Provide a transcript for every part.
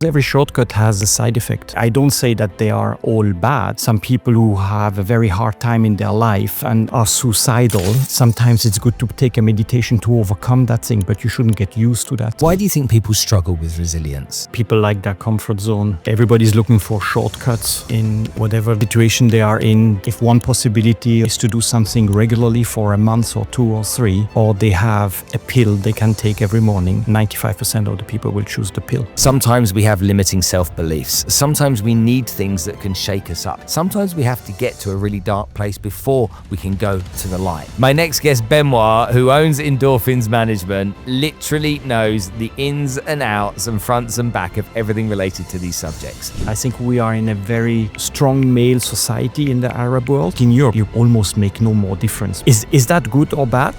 Every shortcut has a side effect. I don't say that they are all bad. Some people who have a very hard time in their life and are suicidal, sometimes it's good to take a meditation to overcome that thing, but you shouldn't get used to that. Why do you think people struggle with resilience? People like their comfort zone. Everybody's looking for shortcuts in whatever situation they are in. If one possibility is to do something regularly for a month or 2 or 3, or they have a pill they can take every morning, 95% of the people will choose the pill. Sometimes we have limiting self-beliefs. Sometimes we need things that can shake us up. Sometimes we have to get to a really dark place before we can go to the light. My next guest, Benoit, who owns Endorphins Management, literally knows the ins and outs and fronts and back of everything related to these subjects. I think we are in a very strong male society in the Arab world. In Europe, you almost make no more difference. Is that good or bad?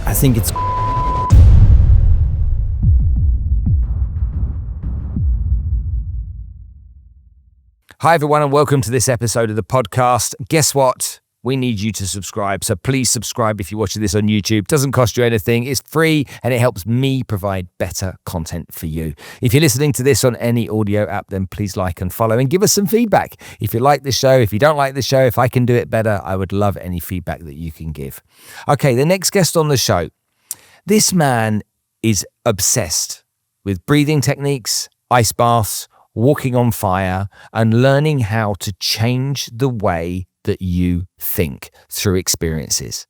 I think it's Hi everyone and welcome to this episode of the podcast. Guess what? We need you to subscribe. So please subscribe if you're watching this on YouTube. Doesn't cost you anything. It's free and it helps me provide better content for you. If you're listening to this on any audio app, then please like and follow and give us some feedback. If you like the show, if you don't like the show, if I can do it better, I would love any feedback that you can give. Okay, the next guest on the show. This man is obsessed with breathing techniques, ice baths, walking on fire, and learning how to change the way that you think through experiences.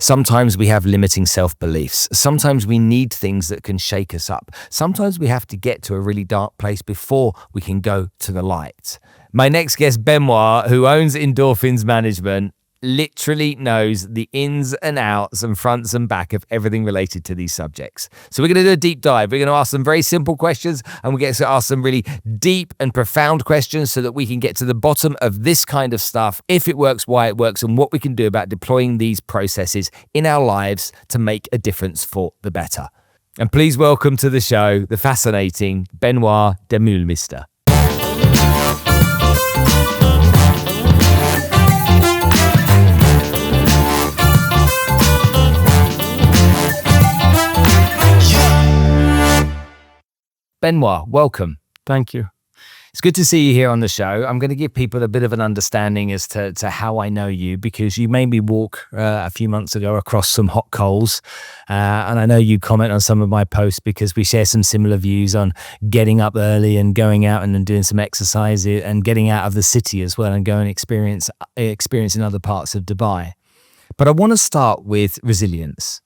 Sometimes we have limiting self-beliefs. Sometimes we need things that can shake us up. Sometimes we have to get to a really dark place before we can go to the light. My next guest, Benoit, who owns Endorphins Management, literally knows the ins and outs and fronts and back of everything related to these subjects. So we're going to do a deep dive. We're going to ask some very simple questions and we get to ask some really deep and profound questions so that we can get to the bottom of this kind of stuff, if it works, why it works, and what we can do about deploying these processes in our lives to make a difference for the better. And please welcome to the show the fascinating Benoit Demeulemeester. Benoit, welcome. Thank you. It's good to see you here on the show. I'm going to give people a bit of an understanding as to how I know you, because you made me walk a few months ago across some hot coals. And I know you comment on some of my posts because we share some similar views on getting up early and going out and doing some exercise and getting out of the city as well and going experience in other parts of Dubai. But I want to start with resilience,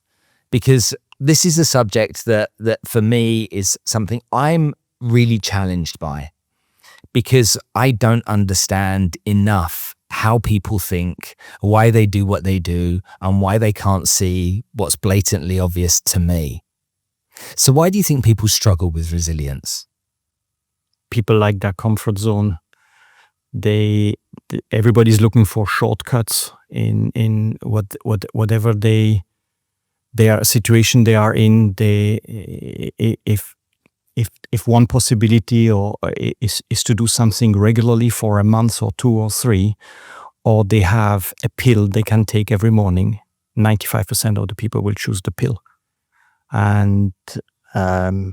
because this is a subject that for me is something I'm really challenged by, because I don't understand enough how people think, why they do what they do, and why they can't see what's blatantly obvious to me. So why do you think people struggle with resilience? People like their comfort zone. Everybody's looking for shortcuts in whatever their situation they are in. If one possibility is to do something regularly for a month or 2 or 3, or they have a pill they can take every morning, 95% of the people will choose the pill. And the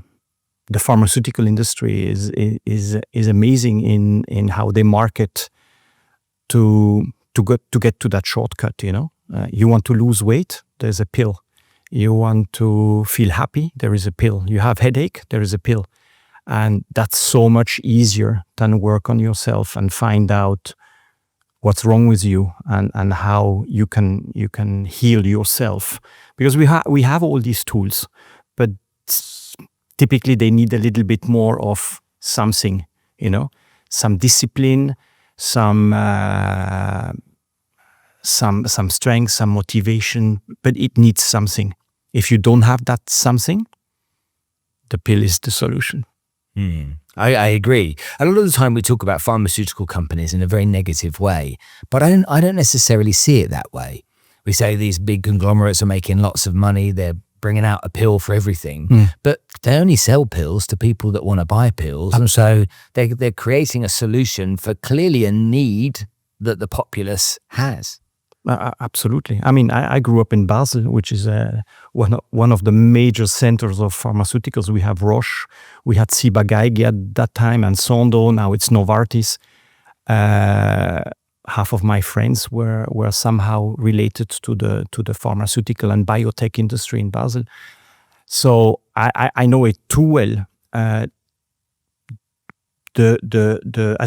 pharmaceutical industry is amazing in how they market to get to that shortcut. You want to lose weight, there's a pill. You want to feel happy, there is a pill. You have headache, there is a pill. And that's so much easier than work on yourself and find out what's wrong with you and how you can heal yourself. Because we have all these tools, but typically they need a little bit more of something, some discipline, some strength, some motivation, but it needs something. If you don't have that something, the pill is the solution. I agree. A lot of the time we talk about pharmaceutical companies in a very negative way, but I don't necessarily see it that way. We say these big conglomerates are making lots of money, they're bringing out a pill for everything, but they only sell pills to people that want to buy pills. And so they're creating a solution for clearly a need that the populace has. Absolutely. I mean, I grew up in Basel, which is one of the major centers of pharmaceuticals. We have Roche, we had Ciba-Geigy at that time, and Sandoz. Now it's Novartis. Half of my friends were somehow related to the pharmaceutical and biotech industry in Basel. So I know it too well. As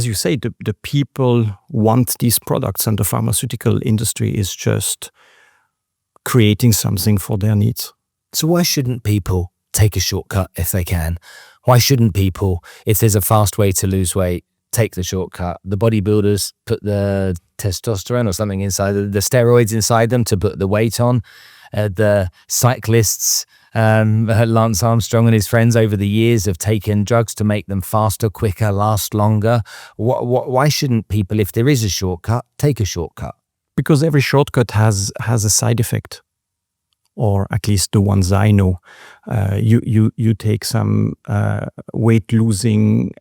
you say, the people want these products, and the pharmaceutical industry is just creating something for their needs. So why shouldn't people take a shortcut if they can? Why shouldn't people, if there's a fast way to lose weight, take the shortcut? The bodybuilders put the testosterone or something inside, the steroids inside them to put the weight on. The cyclists, Lance Armstrong and his friends over the years have taken drugs to make them faster, quicker, last longer. Why shouldn't people, if there is a shortcut, take a shortcut? Because every shortcut has a side effect, or at least the ones I know. You take some weight losing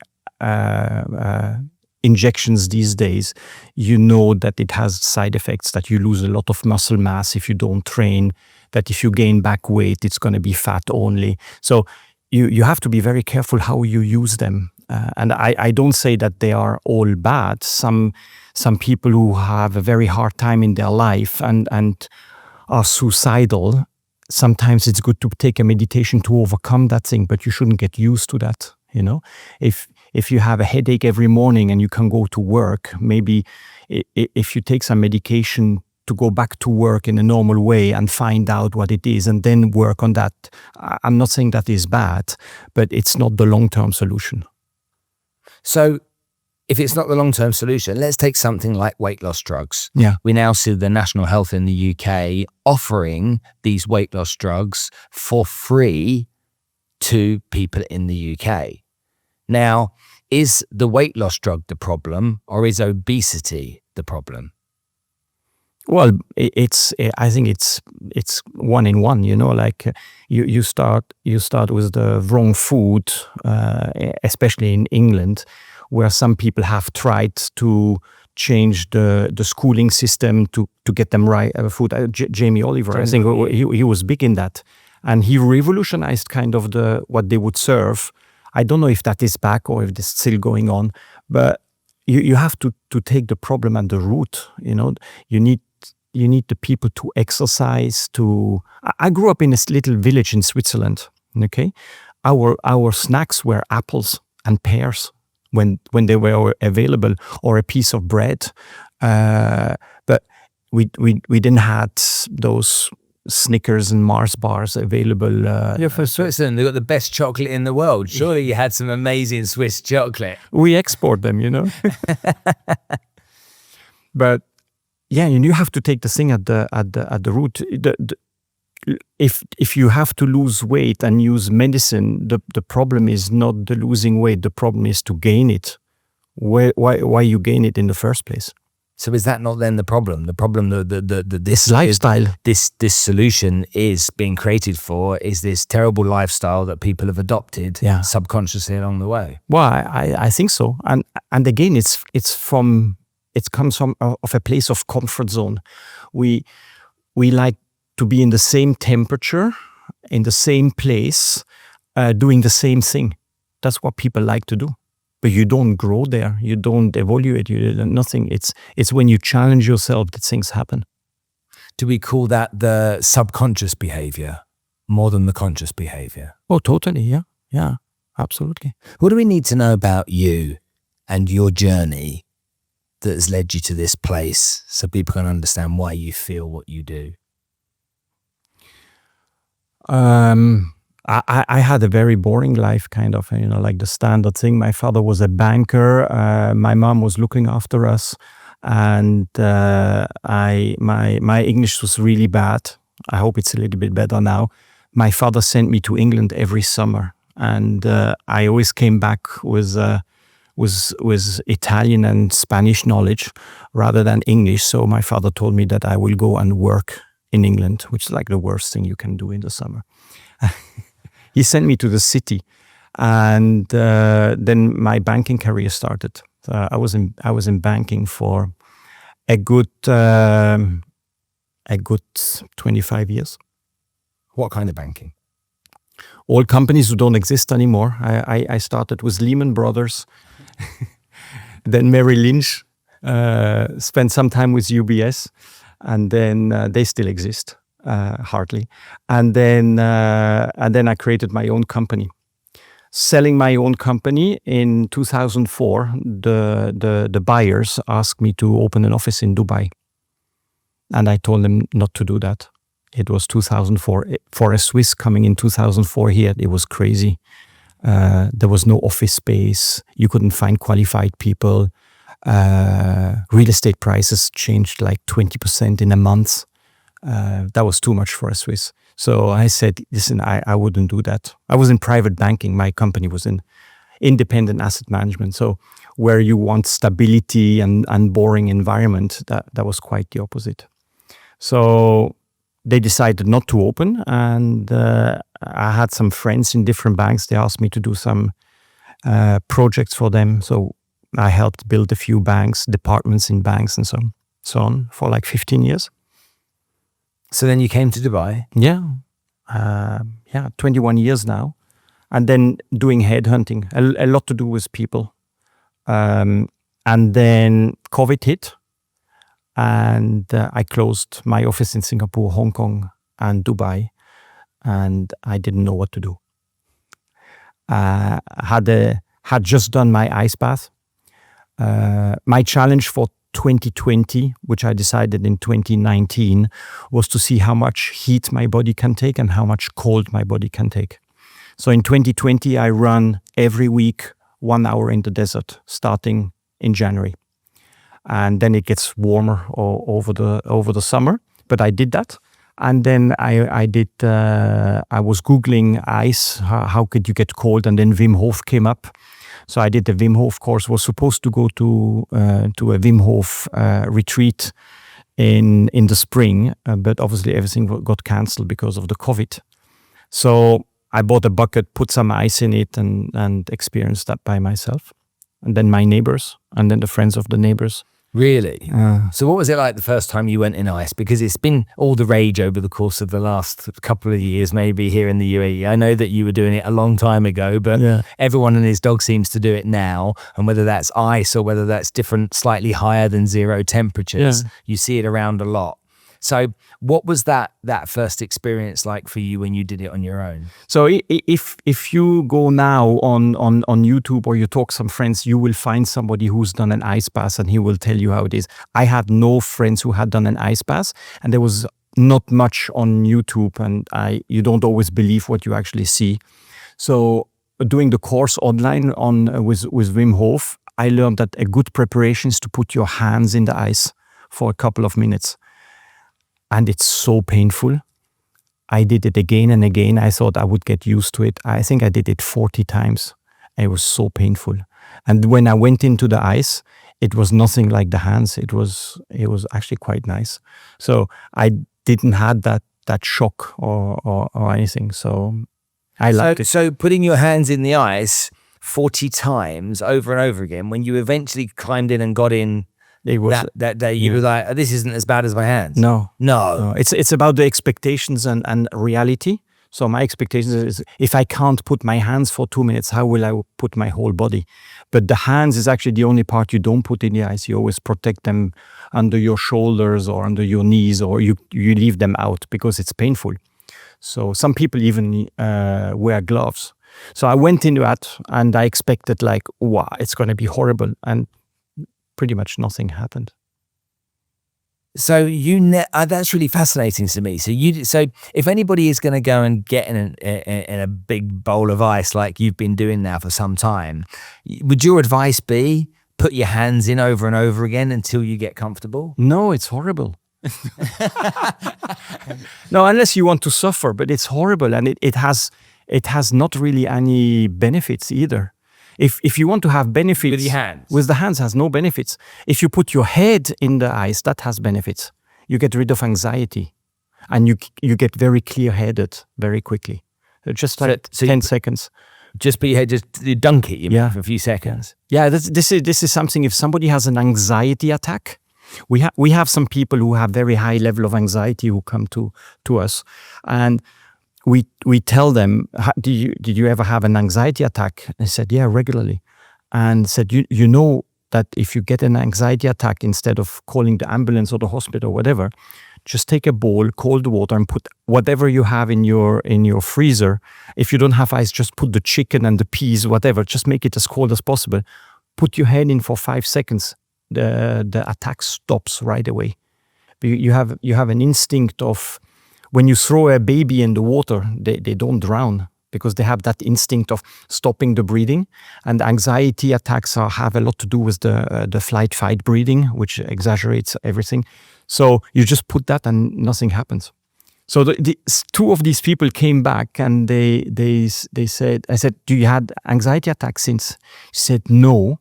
injections these days, you know that it has side effects, that you lose a lot of muscle mass if you don't train, that if you gain back weight, it's going to be fat only. So you have to be very careful how you use them. And I don't say that they are all bad. Some people who have a very hard time in their life and are suicidal, sometimes it's good to take a meditation to overcome that thing, but you shouldn't get used to that. You know, if you have a headache every morning and you can go to work, maybe if you take some medication to go back to work in a normal way and find out what it is and then work on that. I'm not saying that is bad, but it's not the long-term solution. So if it's not the long-term solution, let's take something like weight loss drugs. Yeah. We now see the National Health in the UK offering these weight loss drugs for free to people in the UK. Now, is the weight loss drug the problem, or is obesity the problem? Well, I think it's one in one. You know, like you start with the wrong food, especially in England, where some people have tried to change the schooling system to get them right food. Jamie Oliver, I think he was big in that, and he revolutionized kind of what they would serve. I don't know if that is back or if it's still going on, but you have to take the problem at the root. You know, you need the people to exercise. I grew up in this little village in Switzerland. Okay, our snacks were apples and pears when they were available, or a piece of bread. But we didn't have those Snickers and Mars bars available. You're from Switzerland. They've got the best chocolate in the world. Surely you had some amazing Swiss chocolate. We export them, you know. But yeah, and you have to take the thing at the root. If you have to lose weight and use medicine, the problem is not the losing weight. The problem is to gain it. Why you gain it in the first place? So is that not then the problem? The problem that this lifestyle, this solution is being created for, is this terrible lifestyle that people have adopted subconsciously along the way. Well, I think so. And again, it comes from of a place of comfort zone. We like to be in the same temperature, in the same place, doing the same thing. That's what people like to do. But you don't grow there. You don't evaluate. Nothing. It's when you challenge yourself that things happen. Do we call that the subconscious behavior more than the conscious behavior? Oh, totally. Yeah, absolutely. What do we need to know about you and your journey that has led you to this place, so people can understand why you feel what you do? I had a very boring life, kind of, you know, like the standard thing. My father was a banker. My mom was looking after us, and my English was really bad. I hope it's a little bit better now. My father sent me to England every summer, and I always came back with Italian and Spanish knowledge rather than English. So my father told me that I will go and work in England, which is like the worst thing you can do in the summer. He sent me to the city, and then my banking career started. I was in banking for a good a good 25 years. What kind of banking? All companies who don't exist anymore. I started with Lehman Brothers, then Merrill Lynch, spent some time with UBS, and then they still exist, hardly. And then I created my own company. Selling my own company in 2004, the buyers asked me to open an office in Dubai. And I told them not to do that. It was 2004. For a Swiss coming in 2004 here, it was crazy. There was no office space. You couldn't find qualified people. Real estate prices changed like 20% in a month. That was too much for a Swiss. So I said, listen, I wouldn't do that. I was in private banking. My company was in independent asset management. So where you want stability and boring environment, that was quite the opposite. So they decided not to open. And I had some friends in different banks. They asked me to do some projects for them. So I helped build a few banks, departments in banks and so on for like 15 years. So then you came to Dubai? Yeah. 21 years now. And then doing headhunting, a lot to do with people. And then COVID hit. And I closed my office in Singapore, Hong Kong, and Dubai. And I didn't know what to do. Had just done my ice bath. My challenge for 2020, which I decided in 2019, was to see how much heat my body can take and how much cold my body can take. So in 2020, I run every week 1 hour in the desert, starting in January. And then it gets warmer over the summer. But I did that. And then I was Googling ice, how could you get cold? And then Wim Hof came up. So I did the Wim Hof course, was supposed to go to a Wim Hof retreat in the spring, but obviously everything got cancelled because of the COVID. So I bought a bucket, put some ice in it and experienced that by myself. And then my neighbors, and then the friends of the neighbors. Really? So what was it like the first time you went in ice? Because it's been all the rage over the course of the last couple of years, maybe here in the UAE. I know that you were doing it a long time ago, but everyone and his dog seems to do it now. And whether that's ice or whether that's different, slightly higher than zero temperatures, you see it around a lot. So what was that first experience like for you when you did it on your own? So if you go now on YouTube or you talk to some friends, you will find somebody who's done an ice bath and he will tell you how it is. I had no friends who had done an ice bath, and there was not much on YouTube, and you don't always believe what you actually see. So doing the course online with Wim Hof, I learned that a good preparation is to put your hands in the ice for a couple of minutes. And it's so painful. I did it again and again. I thought I would get used to it. I think I did it 40 times. It was so painful. And when I went into the ice, it was nothing like the hands. It was actually quite nice. So I didn't have that shock or anything. So I liked it. So putting your hands in the ice 40 times over and over again, when you eventually climbed in and got in, that day you were like, this isn't as bad as my hands. No. It's about the expectations and reality. So my expectations is, if I can't put my hands for 2 minutes, how will I put my whole body? But the hands is actually the only part you don't put in the ice. You always protect them under your shoulders or under your knees, or you leave them out because it's painful. So some people even wear gloves. So I went into that and I expected like, wow, it's going to be horrible. And pretty much nothing happened. So that's really fascinating to me. So if anybody is going to go and get in a big bowl of ice like you've been doing now for some time, would your advice be put your hands in over and over again until you get comfortable? No, it's horrible. No, unless you want to suffer, but it's horrible, and it has not really any benefits either. If you want to have benefits with your hands, with the hands has no benefits. If you put your head in the ice, that has benefits. You get rid of anxiety, and you get very clear-headed very quickly. Just like 10 seconds. Just put your head, just dunk it for a few seconds. Yeah, this is something. If somebody has an anxiety attack, We have some people who have very high level of anxiety who come to us, and we tell them, did you ever have an anxiety attack? And they said, yeah, regularly. And said, you know that if you get an anxiety attack, instead of calling the ambulance or the hospital or whatever, just take a bowl, cold water, and put whatever you have in your freezer. If you don't have ice, just put the chicken and the peas, whatever. Just make it as cold as possible. Put your head in for 5 seconds. The attack stops right away. You have an instinct of, when you throw a baby in the water, they don't drown, because they have that instinct of stopping the breathing. And anxiety attacks have a lot to do with the flight-fight breathing, which exaggerates everything. So you just put that and nothing happens. So the two of these people came back and they said, I said, do you had anxiety attacks since? She said, no.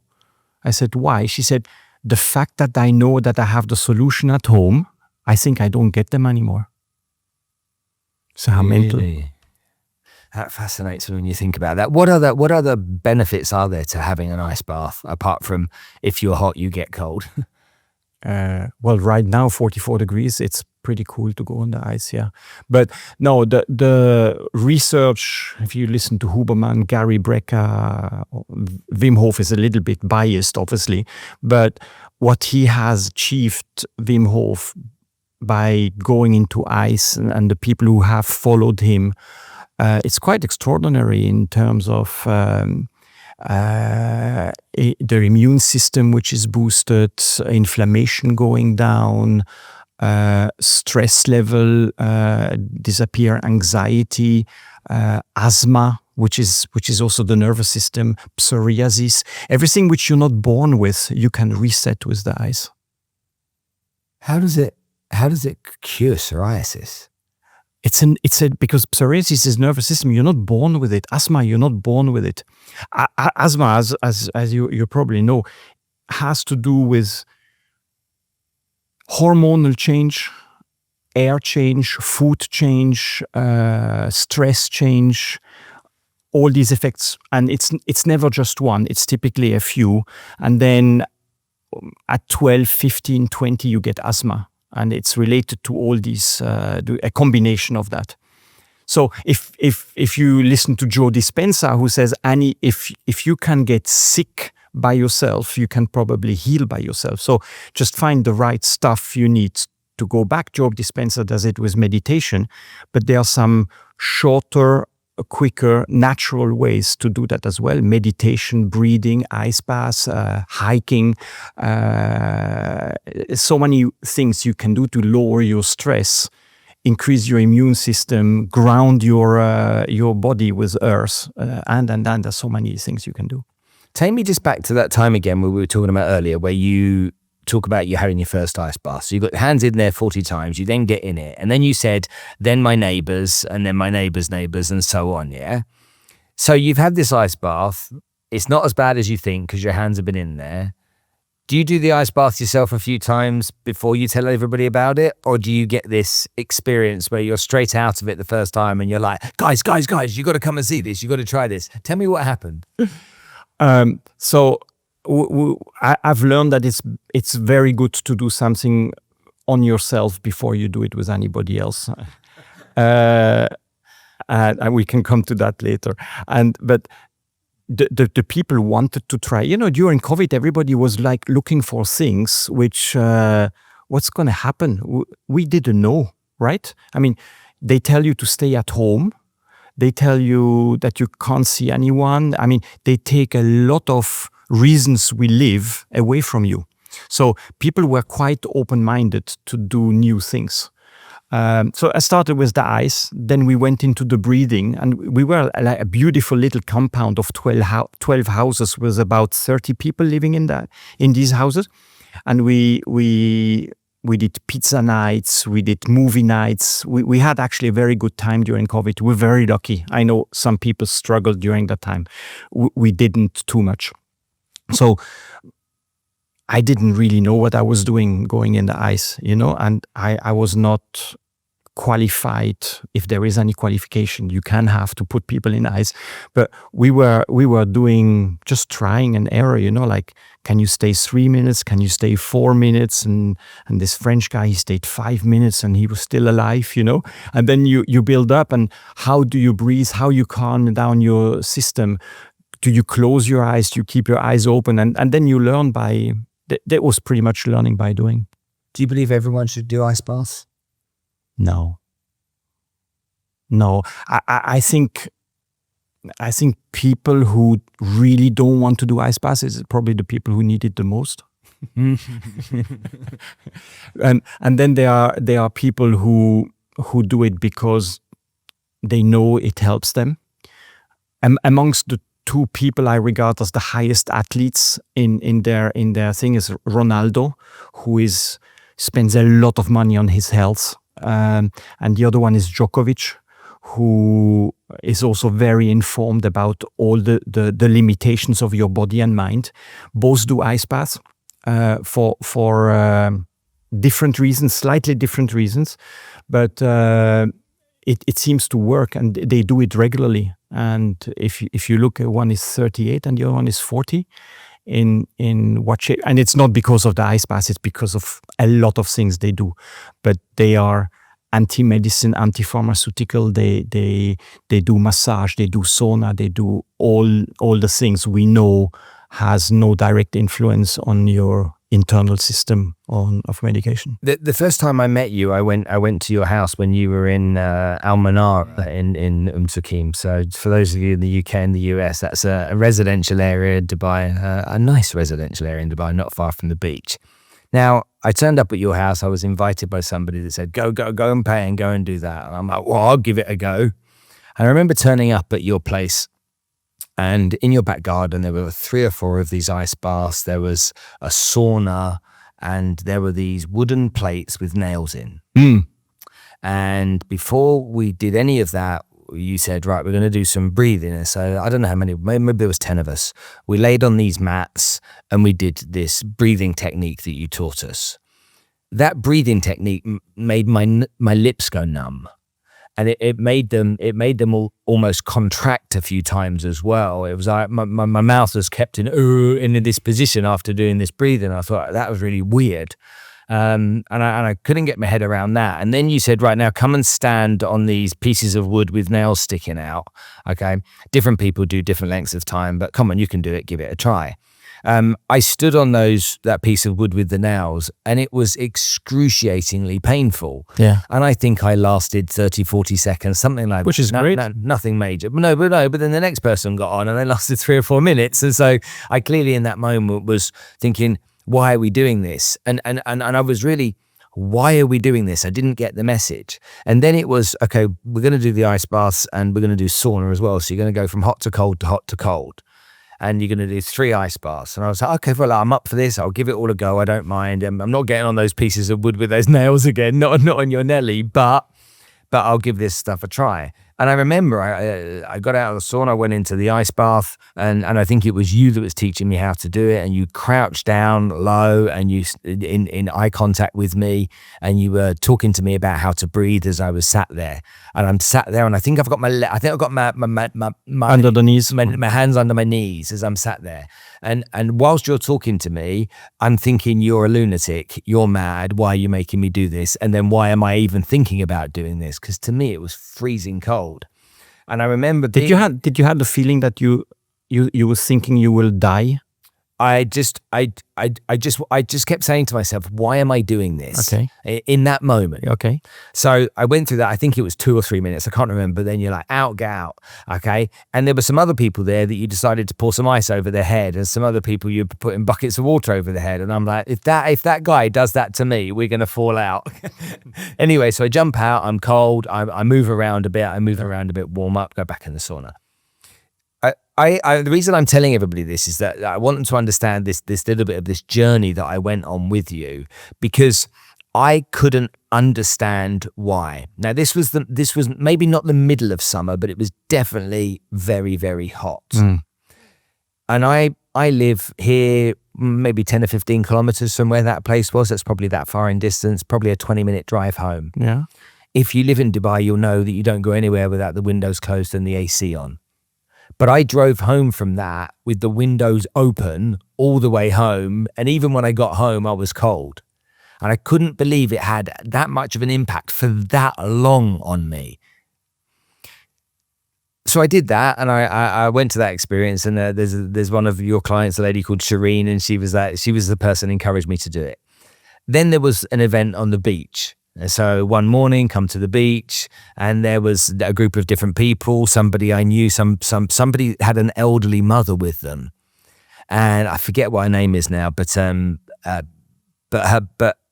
I said, why? She said, the fact that I know that I have the solution at home, I think I don't get them anymore. So how mental. That fascinates me when you think about that. What other benefits are there to having an ice bath, apart from if you're hot, you get cold? Well, right now, 44 degrees, it's pretty cool to go on the ice, yeah. But no, the research, if you listen to Huberman, Gary Brecker, Wim Hof is a little bit biased, obviously, but what he has achieved, Wim Hof, by going into ice, and the people who have followed him, it's quite extraordinary in terms of their immune system, which is boosted, inflammation going down, stress level disappear, anxiety, asthma, which is also the nervous system, psoriasis, everything which you're not born with, you can reset with the ice. How does it cure psoriasis? It's because psoriasis is nervous system. You're not born with it. Asthma, you're not born with it. Asthma, as you probably know, has to do with hormonal change, air change, food change, stress change, all these effects. And it's never just one. It's typically a few. And then at 12, 15, 20, you get asthma. And it's related to all these, a combination of that. So if you listen to Joe Dispenza, who says, Annie, if you can get sick by yourself, you can probably heal by yourself. So just find the right stuff you need to go back. Joe Dispenza does it with meditation, but there are some shorter, quicker, natural ways to do that as well. Meditation, breathing, ice baths, hiking. So many things you can do to lower your stress, increase your immune system, ground your body with earth, and there's so many things you can do. Take me just back to that time again where we were talking about earlier, where you talk about you having your first ice bath. So you got your hands in there 40 times, you then get in it. And then you said, then my neighbors, and then my neighbors' neighbors, and so on, yeah? So you've had this ice bath. It's not as bad as you think because your hands have been in there. Do you do the ice bath yourself a few times before you tell everybody about it? Or do you get this experience where you're straight out of it the first time and you're like, guys, you got to come and see this. You got to try this. Tell me what happened. So I've learned that it's very good to do something on yourself before you do it with anybody else. And we can come to that later. But the people wanted to try. During COVID, everybody was like looking for things which what's going to happen? We didn't know, right? I mean, they tell you to stay at home. They tell you that you can't see anyone. I mean, they take a lot of reasons we live away from you. So people were quite open-minded to do new things. So I started with the ice, then we went into the breathing, and we were like a beautiful little compound of 12 houses with about 30 people living in these houses. And we did pizza nights, we did movie nights. We had actually a very good time during COVID. We're very lucky. I know some people struggled during that time. We didn't too much. So I didn't really know what I was doing going in the ice, and I was not qualified, if there is any qualification you can have to put people in ice. But we were doing just trying and error, like, can you stay 3 minutes? Can you stay 4 minutes? And this French guy, he stayed 5 minutes and he was still alive, and then you build up, and how do you breathe? How you calm down your system? Do you close your eyes? Do you keep your eyes open? And then you learn that was pretty much learning by doing. Do you believe everyone should do ice baths? No. I think people who really don't want to do ice baths is probably the people who need it the most. and then there are people who do it because they know it helps them. Amongst the two people I regard as the highest athletes in their thing is Ronaldo, who spends a lot of money on his health, and the other one is Djokovic, who is also very informed about all the limitations of your body and mind. Both do ice baths for different reasons, slightly different reasons, but it seems to work, and they do it regularly. And if you look at, one is 38 and the other one is 40, in what shape? And it's not because of the ice baths, it's because of a lot of things they do. But they are anti-medicine, anti-pharmaceutical. They do massage, they do sauna, they do all the things we know has no direct influence on your internal system of medication. The first time I met you, I went to your house when you were in Al-Manara in Sakim. So for those of you in the UK and the US, that's a residential area in Dubai, a nice residential area in Dubai, not far from the beach. Now, I turned up at your house. I was invited by somebody that said, go and pay and go and do that. And I'm like, well, I'll give it a go. And I remember turning up at your place, and in your back garden, there were 3 or 4 of these ice baths. There was a sauna, and there were these wooden plates with nails in. And before we did any of that, you said, right, we're going to do some breathing. So I don't know how many, maybe there was 10 of us. We laid on these mats and we did this breathing technique that you taught us. That breathing technique made my lips go numb. And it made them all almost contract a few times as well. It was like my mouth was kept in this position after doing this breathing. I thought that was really weird. And I couldn't get my head around that. And then you said, right, now come and stand on these pieces of wood with nails sticking out. Okay. Different people do different lengths of time, but come on, you can do it. Give it a try. I stood on that piece of wood with the nails, and it was excruciatingly painful. Yeah. And I think I lasted 30, 40 seconds, something like that. Which is great. Nothing major. But then the next person got on and they lasted 3 or 4 minutes. And so I clearly in that moment was thinking, why are we doing this? And I was really, why are we doing this? I didn't get the message. And then it was, okay, we're going to do the ice baths and we're going to do sauna as well. So you're going to go from hot to cold to hot to cold. And you're going to do 3 ice baths. And I was like, okay, well, I'm up for this. I'll give it all a go. I don't mind. I'm not getting on those pieces of wood with those nails again. Not on your Nelly, but I'll give this stuff a try. And I remember I got out of the sauna, I went into the ice bath, and I think it was you that was teaching me how to do it. And you crouched down low and you in eye contact with me, and you were talking to me about how to breathe as I was sat there. And I'm sat there, and I think I've got my under the knees, my hands under my knees as I'm sat there. And whilst you're talking to me, I'm thinking, you're a lunatic, you're mad, why are you making me do this? And then why am I even thinking about doing this? Because to me it was freezing cold. And I remember did you have the feeling that you were thinking you will die? I just kept saying to myself, why am I doing this? Okay. In that moment. Okay. So I went through that. I think it was 2 or 3 minutes. I can't remember. But then you're like, get out. Okay. And there were some other people there that you decided to pour some ice over their head, and some other people you put in buckets of water over their head. And I'm like, if that guy does that to me, we're going to fall out. Anyway, so I jump out. I'm cold. I move around a bit, warm up, go back in the sauna. The reason I'm telling everybody this is that I want them to understand this little bit of this journey that I went on with you, because I couldn't understand why. Now this was maybe not the middle of summer, but it was definitely very, very hot. And I live here maybe 10 or 15 kilometers from where that place was. That's probably that far in distance, probably a 20-minute drive home. Yeah. If you live in Dubai, you'll know that you don't go anywhere without the windows closed and the AC on. But I drove home from that with the windows open all the way home. And even when I got home, I was cold. And I couldn't believe it had that much of an impact for that long on me. So I did that, and I went to that experience. And there's one of your clients, a lady called Shireen, and she was the person who encouraged me to do it. Then there was an event on the beach. So one morning, come to the beach, and there was a group of different people. Somebody I knew, somebody had an elderly mother with them, and I forget what her name is now. But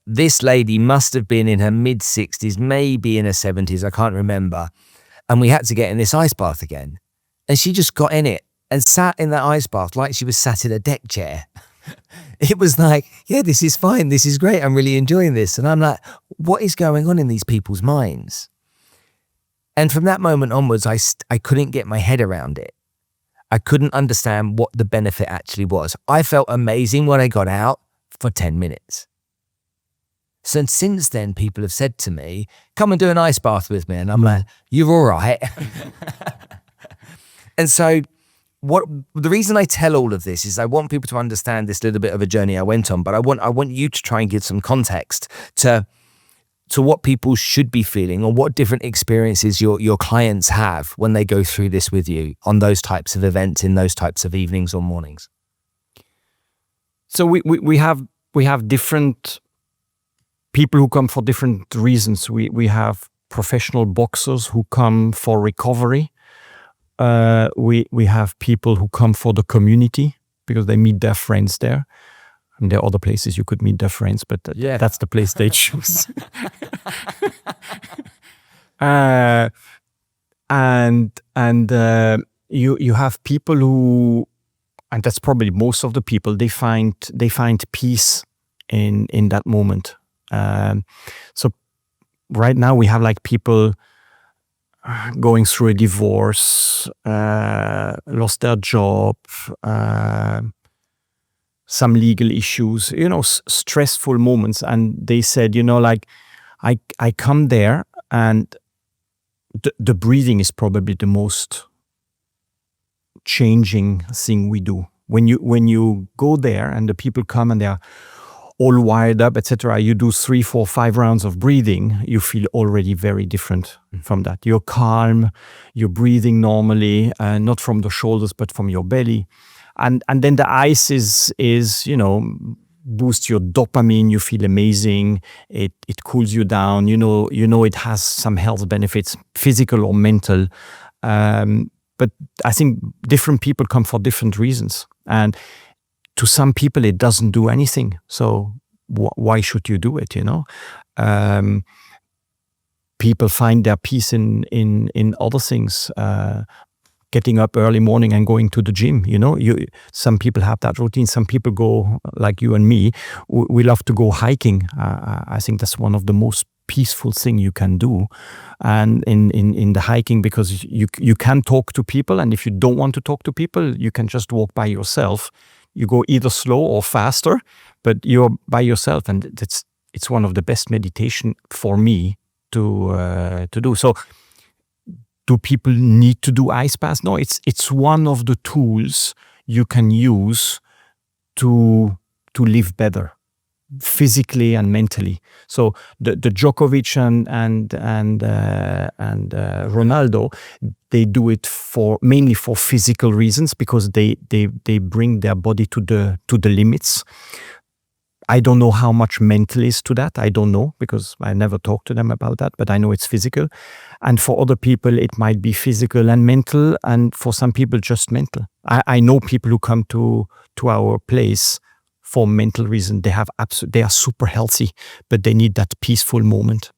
this lady must have been in her mid-60s, maybe in her 70s. I can't remember. And we had to get in this ice bath again, and she just got in it and sat in that ice bath like she was sat in a deck chair. It was like, yeah, this is fine. This is great. I'm really enjoying this. And I'm like, what is going on in these people's minds? And from that moment onwards, I couldn't get my head around it. I couldn't understand what the benefit actually was. I felt amazing when I got out for 10 minutes. So since then, people have said to me, come and do an ice bath with me. And I'm like, you're all right. And so the reason I tell all of this is I want people to understand this little bit of a journey I went on, but I want you to try and give some context to what people should be feeling, or what different experiences your clients have when they go through this with you on those types of events, in those types of evenings or mornings. So we have different people who come for different reasons. We have professional boxers who come for recovery. We have people who come for the community because they meet their friends there. And there are other places you could meet their friends, but that's the place they choose. You have people who, and that's probably most of the people, they find peace in that moment. So right now we have like people going through a divorce, lost their job, some legal issues, stressful moments. And they said, like, I come there, and the breathing is probably the most changing thing we do. When you go there and the people come and they are all wired up, etc., you do 3, 4, 5 rounds of breathing, you feel already very different from that. You're calm, you're breathing normally, not from the shoulders, but from your belly. And then the ice is boosts your dopamine, you feel amazing, it cools you down, it has some health benefits, physical or mental. But I think different people come for different reasons. And to some people, it doesn't do anything. So why should you do it? People find their peace in other things. Getting up early morning and going to the gym. Some people have that routine. Some people go, like you and me. We love to go hiking. I think that's one of the most peaceful thing you can do, and in the hiking, because you can talk to people, and if you don't want to talk to people, you can just walk by yourself. You go either slow or faster, but you're by yourself, and it's one of the best meditation for me to do. So, do people need to do ice baths? No, it's one of the tools you can use to live better, physically and mentally. So the Djokovic and Ronaldo, they do it mainly for physical reasons, because they bring their body to the limits. I don't know how much mental is to that. I don't know, because I never talked to them about that, but I know it's physical. And for other people, it might be physical and mental, and for some people, just mental. I know people who come to our place for mental reason. They are super healthy, but they need that peaceful moment.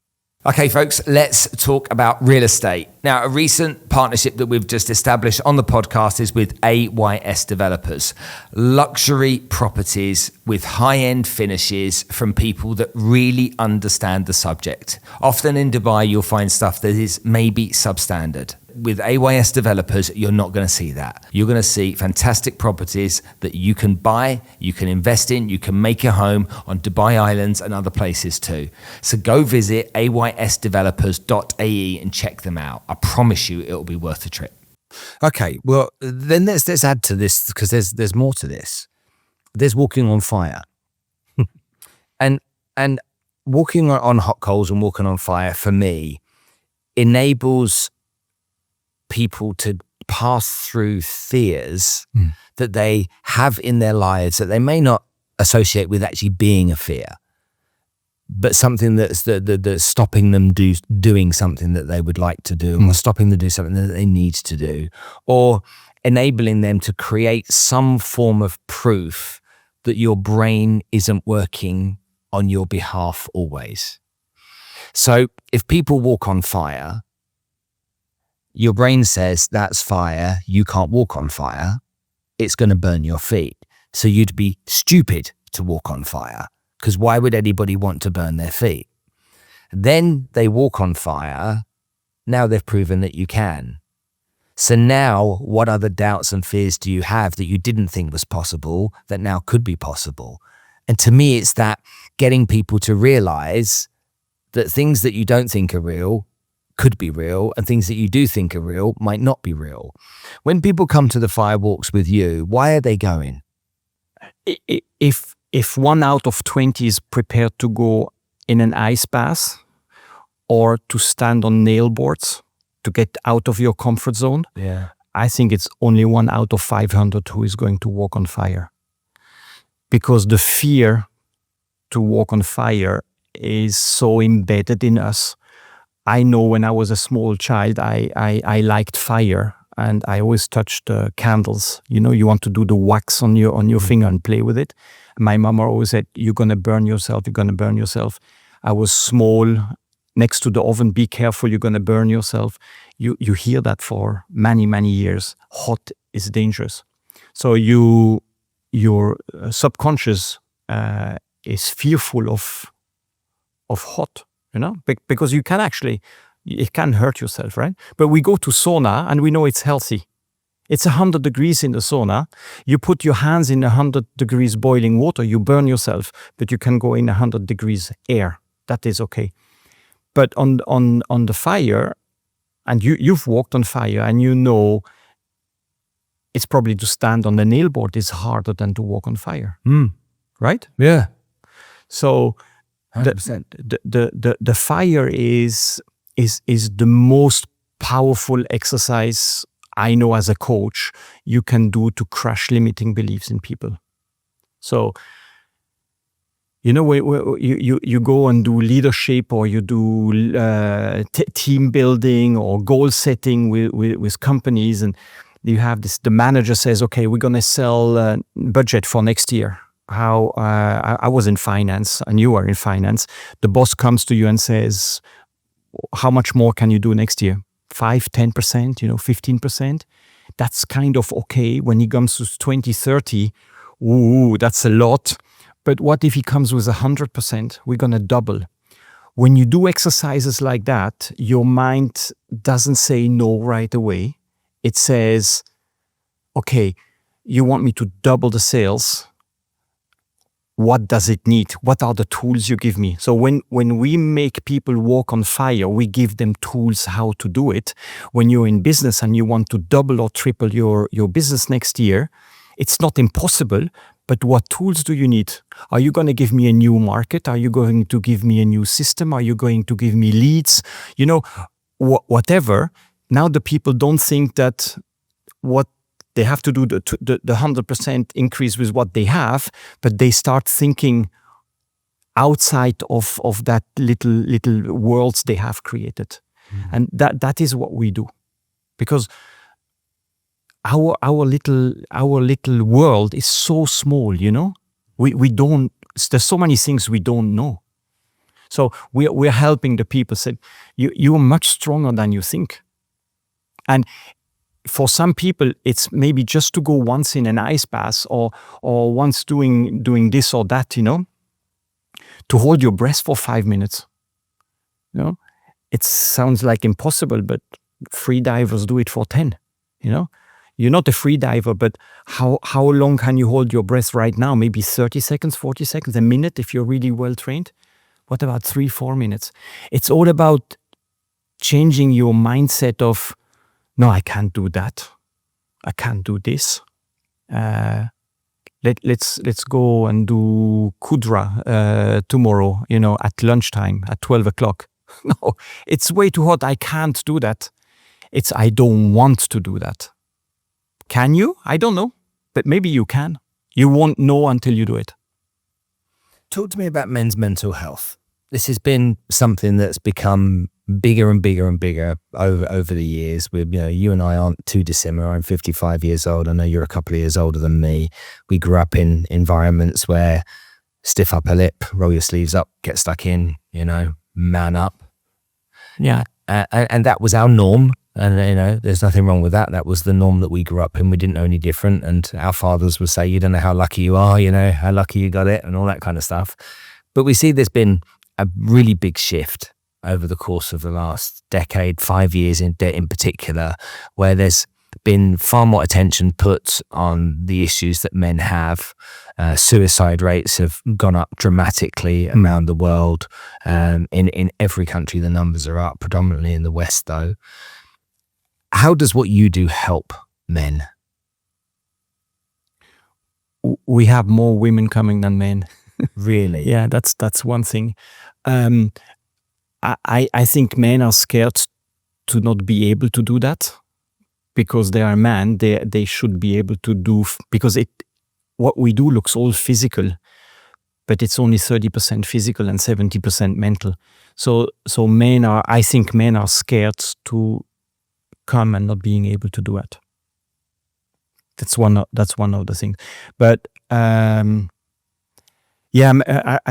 Okay, folks, let's talk about real estate. Now, a recent partnership that we've just established on the podcast is with AYS Developers. Luxury properties with high-end finishes from people that really understand the subject. Often in Dubai, you'll find stuff that is maybe substandard. with AYS developers, you're not going to see that. You're going to see fantastic properties that you can buy, you can invest in, you can make a home on Dubai Islands and other places too. So go visit aysdevelopers.ae and check them out. I promise you it'll be worth the trip. Okay, well, then let's add to this, because there's more to this. There's walking on fire. and walking on hot coals and walking on fire, for me, enables people to pass through fears that they have in their lives that they may not associate with actually being a fear, but something that's stopping them doing something that they would like to do, or stopping them to do something that they need to do, or enabling them to create some form of proof that your brain isn't working on your behalf always. So if people walk on fire, your brain says, that's fire, you can't walk on fire, it's going to burn your feet. So you'd be stupid to walk on fire, because why would anybody want to burn their feet? Then they walk on fire, now they've proven that you can. So now what other doubts and fears do you have that you didn't think was possible that now could be possible? And to me, it's that getting people to realize that things that you don't think are real could be real, and things that you do think are real might not be real. When people come to the firewalks with you, why are they going? If 1 out of 20 is prepared to go in an ice bath or to stand on nail boards to get out of your comfort zone, I think it's only 1 out of 500 who is going to walk on fire. Because the fear to walk on fire is so embedded in us. I know when I was a small child, I liked fire, and I always touched candles. You know, you want to do the wax on your finger and play with it. My mama always said, you're going to burn yourself, you're going to burn yourself. I was small, next to the oven, be careful, you're going to burn yourself. You hear that for many, many years. Hot is dangerous. So your subconscious is fearful of hot, you know, because you can actually, it can hurt yourself, right? But we go to sauna and we know it's healthy. It's 100 degrees in the sauna. You put your hands in 100 degrees boiling water, you burn yourself, but you can go in 100 degrees air. That is okay. But on the fire, and you've walked on fire, and you know it's probably to stand on the nail board is harder than to walk on fire. Right? Yeah. So 100%. the fire is the most powerful exercise I know as a coach you can do to crush limiting beliefs in people. So, you know, you go and do leadership, or you do team building or goal setting with companies, and you have this, the manager says, okay, we're going to sell budget for next year. How I was in finance and you are in finance. The boss comes to you and says, how much more can you do next year? 5, 10%, 15%. That's kind of okay. When he comes to 20, 30, ooh, that's a lot. But what if he comes with 100%? We're going to double. When you do exercises like that, your mind doesn't say no right away. It says, okay, you want me to double the sales. What does it need? What are the tools you give me? So when we make people walk on fire, we give them tools how to do it. When you're in business and you want to double or triple your business next year, it's not impossible, but what tools do you need? Are you going to give me a new market? Are you going to give me a new system? Are you going to give me leads? Whatever. Now the people don't think that what they have to do the 100% increase with what they have, but they start thinking outside of that little worlds they have created. And that is what we do. Because our little world is so small, we don't, there's so many things we don't know. So we're helping the people say, you're much stronger than you think. And for some people, it's maybe just to go once in an ice bath or once doing this or that, to hold your breath for 5 minutes. It sounds like impossible, but free divers do it for 10, you know? You're not a free diver, but how long can you hold your breath right now? Maybe 30 seconds, 40 seconds, a minute if you're really well trained. What about 3-4 minutes? It's all about changing your mindset of, no, I can't do that. I can't do this. Let's go and do Kudra tomorrow, at lunchtime at 12 o'clock. No, it's way too hot. I can't do that. It's I don't want to do that. Can you? I don't know, but maybe you can. You won't know until you do it. Talk to me about men's mental health. This has been something that's become bigger and bigger and bigger over the years. You and I aren't too dissimilar. I'm 55 years old. I know you're a couple of years older than me. We grew up in environments where stiff upper lip, roll your sleeves up, get stuck in, man up. Yeah. And that was our norm. And, there's nothing wrong with that. That was the norm that we grew up in. We didn't know any different. And our fathers would say, you don't know how lucky you are, how lucky you got it and all that kind of stuff. But we see there's been a really big shift over the course of the last decade, 5 years in particular, where there's been far more attention put on the issues that men have. Suicide rates have gone up dramatically around the world. In every country, the numbers are up, predominantly in the West, though. How does what you do help men? We have more women coming than men. Really? Yeah, that's one thing. I think men are scared to not be able to do that because they are men. They should be able to do because what we do looks all physical, but it's only 30% physical and 70% mental. So I think men are scared to come and not being able to do it. That's one of the things. But as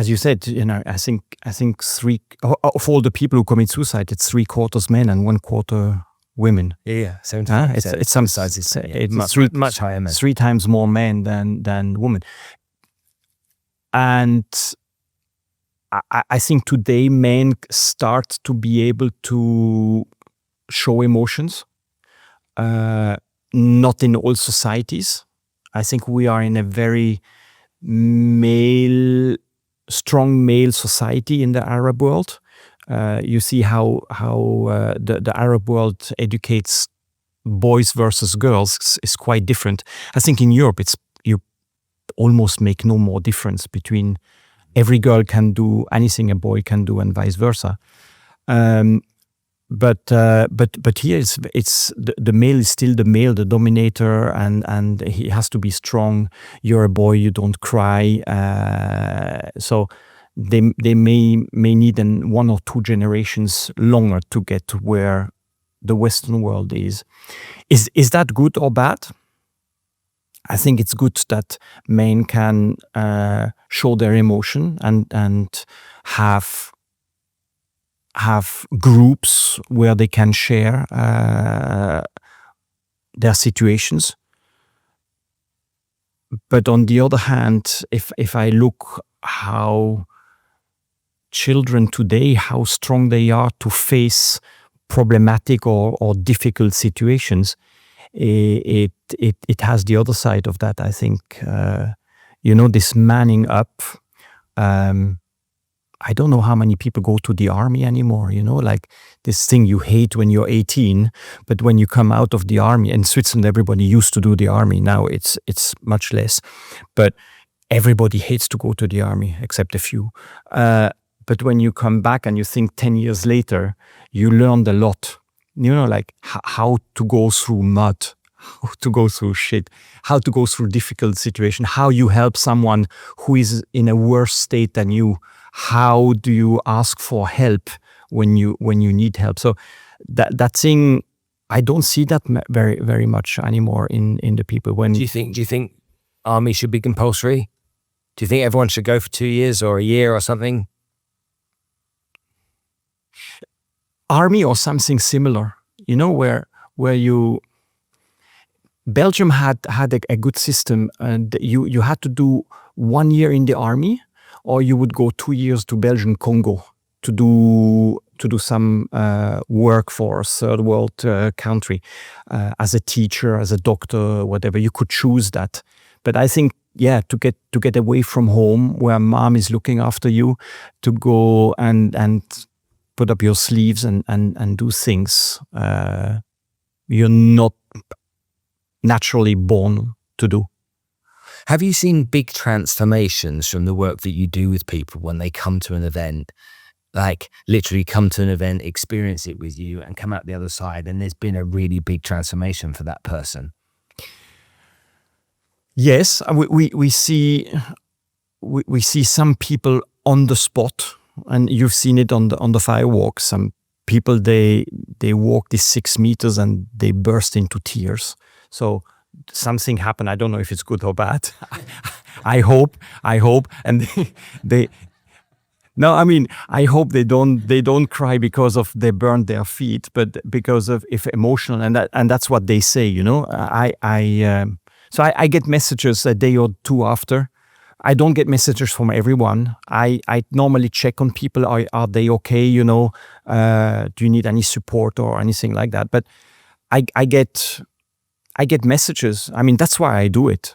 you said, I think three of all the people who commit suicide, it's 3/4 men and 1/4 women. Yeah, 70%. It's some sizes. It's much higher men. 3 times more men than women. And I think today men start to be able to show emotions, not in all societies. I think we are in a very strong male society in the Arab world. You see how the Arab world educates boys versus girls is quite different. I think in Europe you almost make no more difference between every girl can do anything a boy can do and vice versa. But here it's the male is still the male, the dominator, and he has to be strong. You're a boy, you don't cry. So they may need 1 or 2 generations longer to get to where the Western world is. Is that good or bad? I think it's good that men can show their emotion and have groups where they can share their situations. But on the other hand, if I look how children today, how strong they are to face problematic or difficult situations, it has the other side of that. I think this manning up. I don't know how many people go to the army anymore, like this thing you hate when you're 18, but when you come out of the army, in Switzerland, everybody used to do the army. Now it's much less, but everybody hates to go to the army except a few. But when you come back and you think 10 years later, you learned a lot, like how to go through mud, how to go through shit, how to go through difficult situations, how you help someone who is in a worse state than you. How do you ask for help when you need help? So that thing, I don't see that very very much anymore in the people. Do you think army should be compulsory? Do you think everyone should go for 2 years or a year or something? Army or something similar, where you. Belgium had a good system, and you had to do 1 year in the army, or you would go 2 years to Belgian Congo to do to do some work for a third world country as a teacher, as a doctor, whatever. You could choose that. But I think, to get away from home where mom is looking after you, to go and put up your sleeves and do things you're not naturally born to do. Have you seen big transformations from the work that you do with people when they come to an event? Like literally come to an event, experience it with you and come out the other side and there's been a really big transformation for that person? Yes, we see some people on the spot, and you've seen it on the firewalk. Some people they walk these 6 meters and they burst into tears. So something happened. I don't know if it's good or bad. I hope, and they. No, I mean, I hope they don't cry because of they burned their feet, but because of if emotional, and that's what they say. So I get messages a day or two after. I don't get messages from everyone. I normally check on people. Are they okay? Do you need any support or anything like that? But I get messages. I mean, that's why I do it.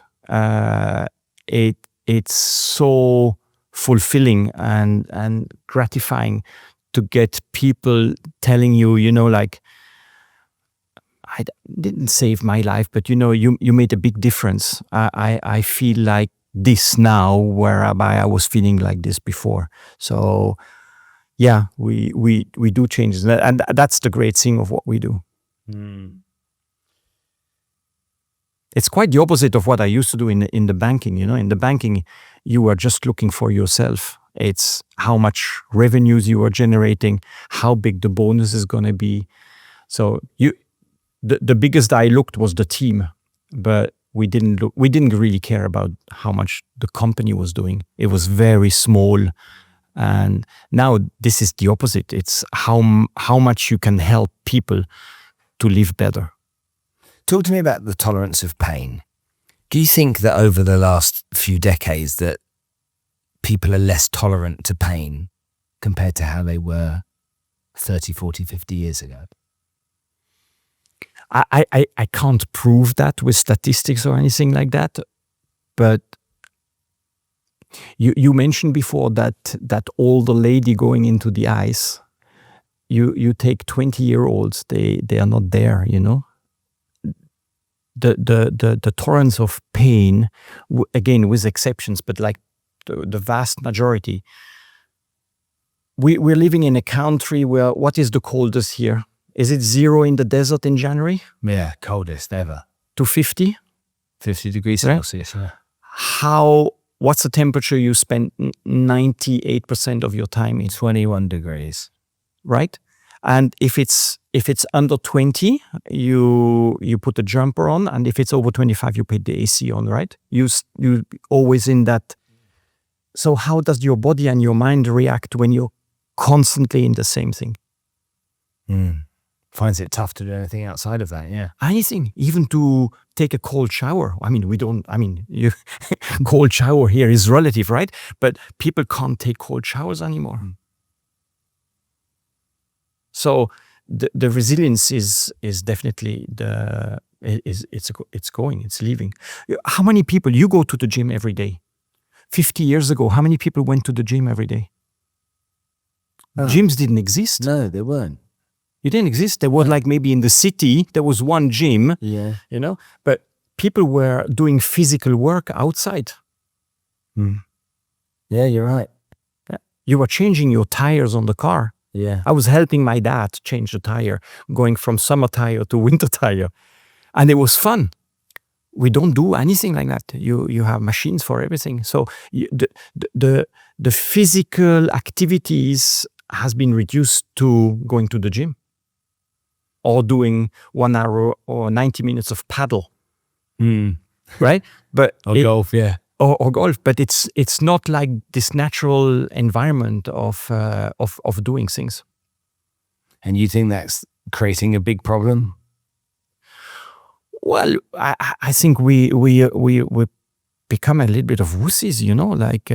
It's so fulfilling and gratifying to get people telling you, like, I didn't save my life, but you made a big difference. I feel like this now, whereby I was feeling like this before. So yeah, we do changes, and that's the great thing of what we do. It's quite the opposite of what I used to do in the banking. In the banking, you were just looking for yourself. It's how much revenues you are generating, how big the bonus is going to be. So the biggest I looked was the team, but we didn't really care about how much the company was doing. It was very small. And now this is the opposite. It's how much you can help people to live better. Talk to me about the tolerance of pain. Do you think that over the last few decades that people are less tolerant to pain compared to how they were 30, 40, 50 years ago? I can't prove that with statistics or anything like that, but you mentioned before that older lady going into the ice. You take 20-year-olds, they are not there. The tolerance of pain, again with exceptions, but like the vast majority. We're living in a country where what is the coldest here? Is it 0 in the desert in January? Yeah, coldest ever. To 50? 50 degrees Celsius, yeah. What's the temperature you spend 98% of your time in? 21 degrees. Right? And if it's under 20, you put a jumper on, and if it's over 25, you put the AC on, right? You always in that. So how does your body and your mind react when you're constantly in the same thing? Finds it tough to do anything outside of that, yeah. Anything, even to take a cold shower. Cold shower here is relative, right? But people can't take cold showers anymore. So the resilience is definitely it's leaving. How many people, you go to the gym every day? 50 years ago, how many people went to the gym every day? Gyms didn't exist. No, they weren't. You didn't exist. There was like maybe in the city, there was one gym, but people were doing physical work outside. Yeah, you're right. You were changing your tires on the car. Yeah. I was helping my dad change the tire, going from summer tire to winter tire. And it was fun. We don't do anything like that. You have machines for everything. So the physical activities has been reduced to going to the gym or doing 1 hour or 90 minutes of paddle, right? But golf, yeah. Or golf, but it's not like this natural environment of doing things. And you think that's creating a big problem? Well, I think we become a little bit of wussies, like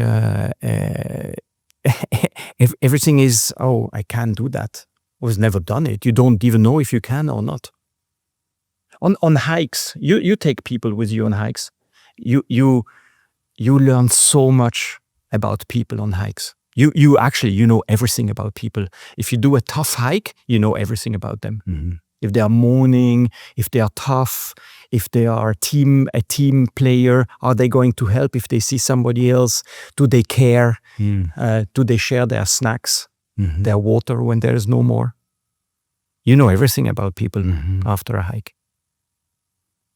everything is, oh, I can't do that. I was never done it. You don't even know if you can or not. On hikes, you take people with you on hikes. You learn so much about people on hikes. You actually know everything about people. If you do a tough hike, you know everything about them. Mm-hmm. If they are mourning, if they are tough, if they are a team player, are they going to help if they see somebody else? Do they care? Do they share their snacks, their water when there is no more? You know everything about people after a hike.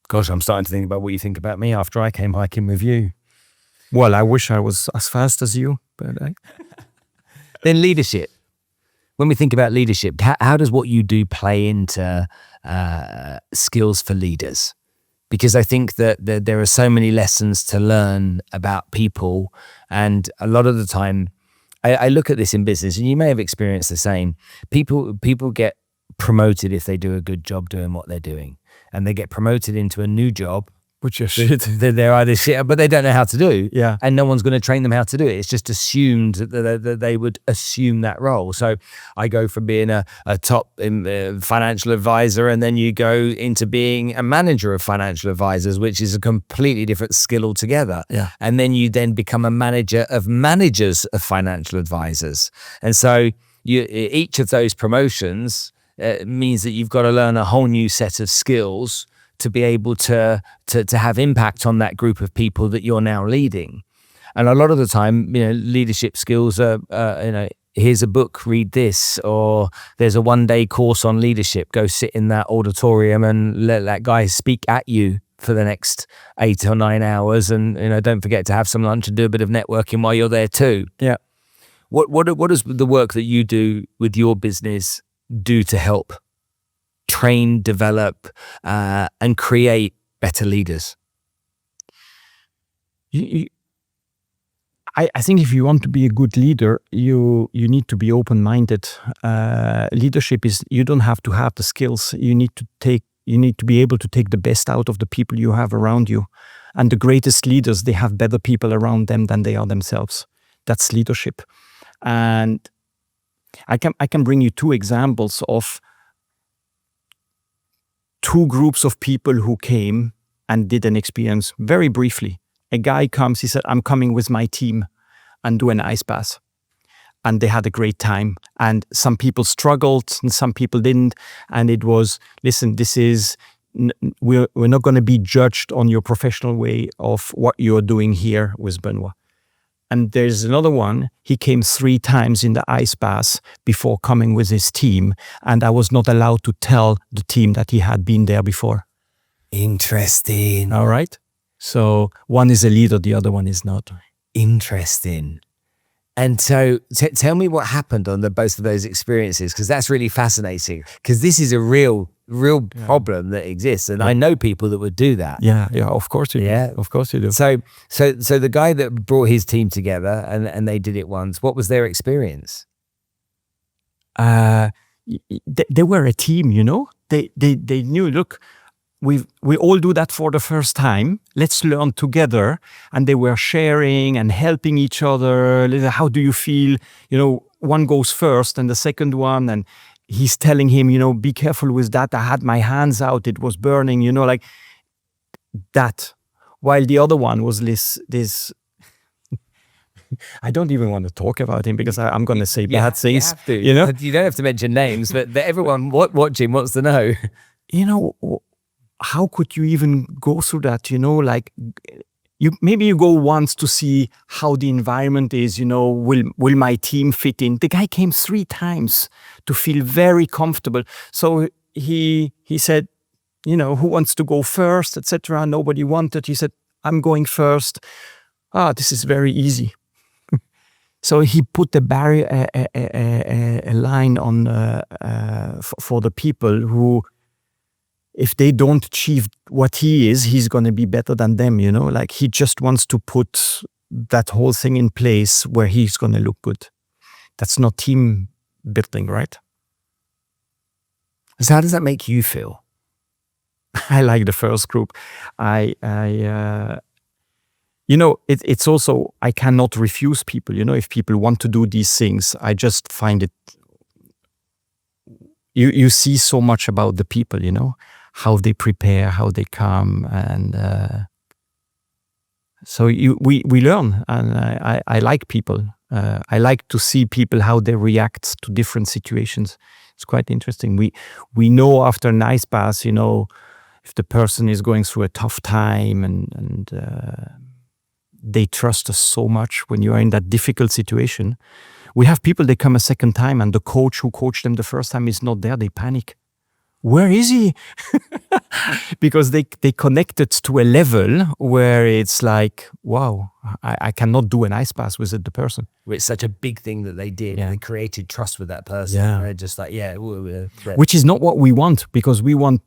Gosh, I'm starting to think about what you think about me after I came hiking with you. Well, I wish I was as fast as you, but Then leadership. When we think about leadership, how does what you do play into skills for leaders? Because I think that there are so many lessons to learn about people. And a lot of the time, I look at this in business, and you may have experienced the same. People get promoted if they do a good job doing what they're doing. And they get promoted into a new job, which is shit. They're either shit, but they don't know how to do. Yeah. And no one's going to train them how to do it. It's just assumed that they would assume that role. So I go from being a top financial advisor, and then you go into being a manager of financial advisors, which is a completely different skill altogether. Yeah. And then you then become a manager of managers of financial advisors. And so each of those promotions means that you've got to learn a whole new set of skills to be able to have impact on that group of people that you're now leading. And a lot of the time, leadership skills are, here's a book, read this, or there's a one-day course on leadership. Go sit in that auditorium and let that guy speak at you for the next 8 or 9 hours. And, don't forget to have some lunch and do a bit of networking while you're there too. Yeah. What does the work that you do with your business do to help train, develop, and create better leaders? I think if you want to be a good leader, you need to be open-minded. Leadership is, you don't have to have the skills. You need to be able to take the best out of the people you have around you. And the greatest leaders, they have better people around them than they are themselves. That's leadership. And I can bring you 2 examples of 2 groups of people who came and did an experience very briefly. A guy comes, he said, I'm coming with my team and do an ice bath. And they had a great time. And some people struggled and some people didn't. And it was, listen, we're not going to be judged on your professional way of what you're doing here with Benoit. And there's another one, he came 3 times in the ice bath before coming with his team. And I was not allowed to tell the team that he had been there before. Interesting. All right. So one is a leader, the other one is not. Interesting. And so tell me what happened on both of those experiences, because that's really fascinating, because this is a real problem that exists. And I know people that would do that. Yeah, of course you do. Yeah. Of course you do. So the guy that brought his team together and they did it once, what was their experience? They were a team, They knew, look, we all do that for the first time. Let's learn together. And they were sharing and helping each other. How do you feel? One goes first and the second one, and he's telling him, be careful with that. I had my hands out. It was burning, like that. While the other one was this I don't even want to talk about him because I'm going to say bad things. You have to. You don't have to mention names, but everyone watching wants to know. How could you even go through that? Maybe you go once to see how the environment is. Will my team fit in? The guy came 3 times to feel very comfortable. So he said, who wants to go first, etc. Nobody wanted. He said, I'm going first. This is very easy. So he put a barrier, a line on for the people who, if they don't achieve what he is, he's going to be better than them, Like he just wants to put that whole thing in place where he's going to look good. That's not team building, right? So how does that make you feel? I like the first group. It's also, I cannot refuse people. If people want to do these things, I just find it, you see so much about the people, how they prepare, how they come, and so we learn, and I like people. I like to see people, how they react to different situations. It's quite interesting. We know after an ice bath, if the person is going through a tough time, and they trust us so much when you are in that difficult situation. We have people, they come a second time, and the coach who coached them the first time is not there. They panic. Where is he? Because they connected to a level where it's like, wow, I cannot do an ice bath with the person. It's such a big thing that they did. Yeah. They created trust with that person. Yeah. They're just like, Which is not what we want, because we want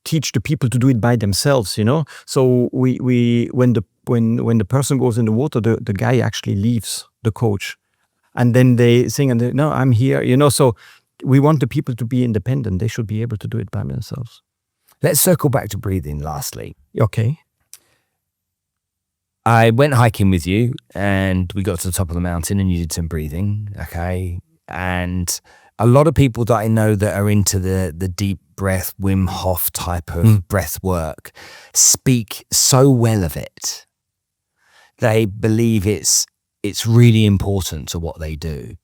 teach the people to do it by themselves, So we when the person goes in the water, the guy actually leaves, the coach, and then they sing and no, I'm here, So we want the people to be independent. They should be able to do it by themselves. Let's circle back to breathing lastly. Okay. I went hiking with you and we got to the top of the mountain and you did some breathing. Okay. And a lot of people that I know that are into the deep breath, Wim Hof type of breath work speak so well of it. They believe it's really important to what they do.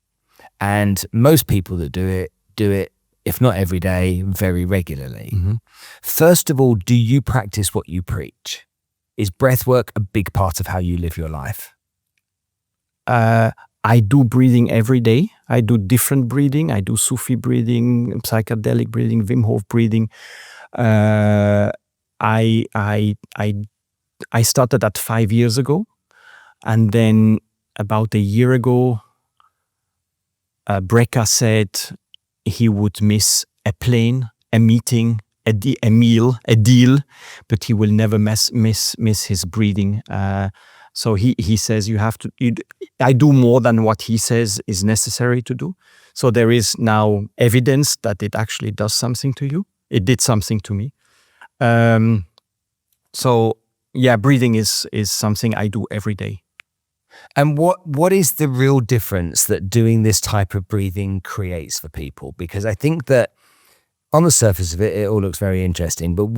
And most people that do it, if not every day, very regularly. Mm-hmm. First of all, do you practice what you preach? Is breathwork a big part of how you live your life? I do breathing every day. I do different breathing. I do Sufi breathing, psychedelic breathing, Wim Hof breathing. I started that 5 years ago, and then about a year ago, Brecca said he would miss a plane, a meeting, a meal, a deal, but he will never miss his breathing. So he says I do more than what he says is necessary to do. So there is now evidence that it actually does something to you. It did something to me. So yeah, breathing is something I do every day. And what is the real difference that doing this type of breathing creates for people? Because I think that on the surface of it, it all looks very interesting. But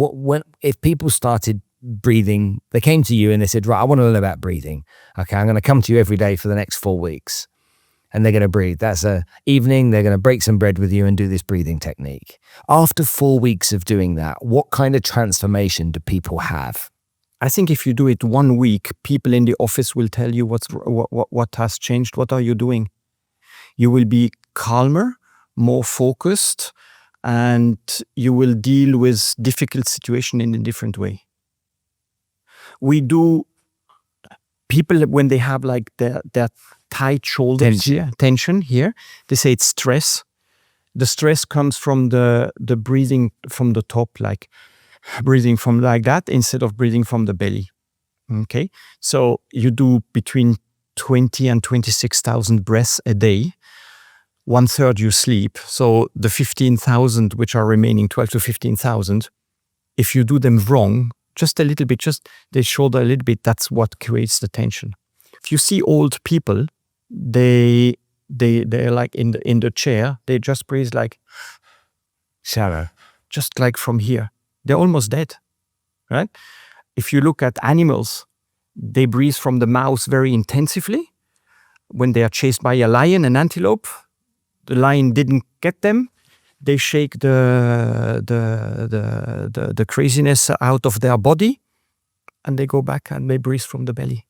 if people started breathing, they came to you and they said, right, I want to learn about breathing. Okay, I'm going to come to you every day for the next 4 weeks. And they're going to breathe. That's a evening. They're going to break some bread with you and do this breathing technique. After 4 weeks of doing that, what kind of transformation do people have? I think if you do it 1 week, people in the office will tell you what has changed. What are you doing? You will be calmer, more focused, and you will deal with difficult situation in a different way. We do people when they have like their tight shoulders, tension here, they say it's stress. The stress comes from the breathing from the top, like breathing from like that instead of breathing from the belly. Okay, so you do between 20 and 26,000 breaths a day. 1/3 you sleep. So the 15,000 which are remaining, 12 to 15,000, if you do them wrong, just a little bit, just the shoulder a little bit, that's what creates the tension. If you see old people, they're like in the chair, they just breathe like shallow, just like from here. They're almost dead, right? If you look at animals, they breathe from the mouth very intensively. When they are chased by a lion, an antelope, the lion didn't get them. They shake the craziness out of their body, and they go back and they breathe from the belly.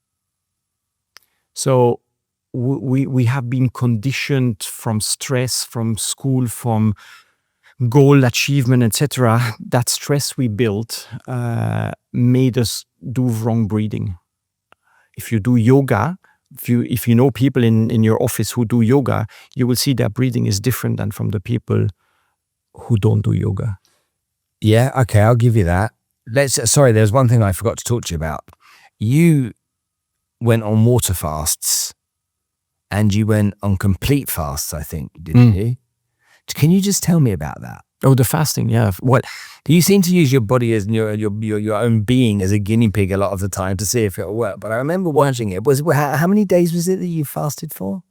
So we have been conditioned from stress, from school, from goal achievement, etc. That stress we built made us do wrong breathing. If you do yoga, if you know people in your office who do yoga, you will see their breathing is different than from the people who don't do yoga. Yeah, okay, I'll give you that. There's one thing I forgot to talk to you about. You went on water fasts and you went on complete fasts, I think, didn't you? Can you just tell me about that? Oh, the fasting, yeah. What you seem to use your body as your own being as a guinea pig a lot of the time to see if it'll work. But I remember watching it. How many days was it that you fasted for?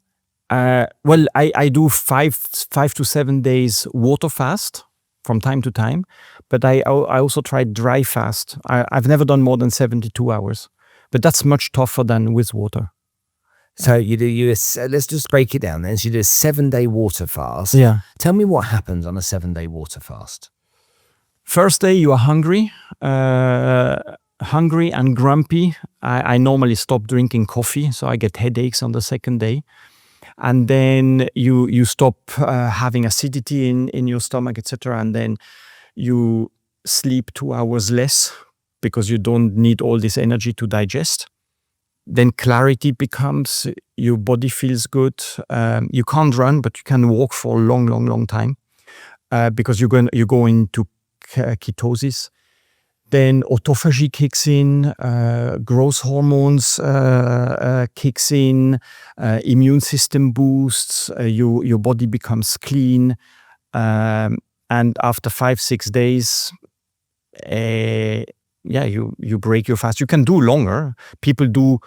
Well, I do 5 to 7 days water fast from time to time, but I also tried dry fast. I've never done more than 72 hours, but that's much tougher than with water. So let's just break it down then. So you do a 7-day water fast. Yeah. Tell me what happens on a 7-day water fast. First day you are hungry and grumpy. I normally stop drinking coffee, so I get headaches on the second day. And then you stop having acidity in your stomach, etc. And then you sleep 2 hours less because you don't need all this energy to digest. Then clarity becomes, your body feels good. You can't run, but you can walk for a long time because you go into ketosis. Then autophagy kicks in, growth hormones kicks in, immune system boosts, your body becomes clean, and after 5-6 days, you break your fast. You can do longer. People do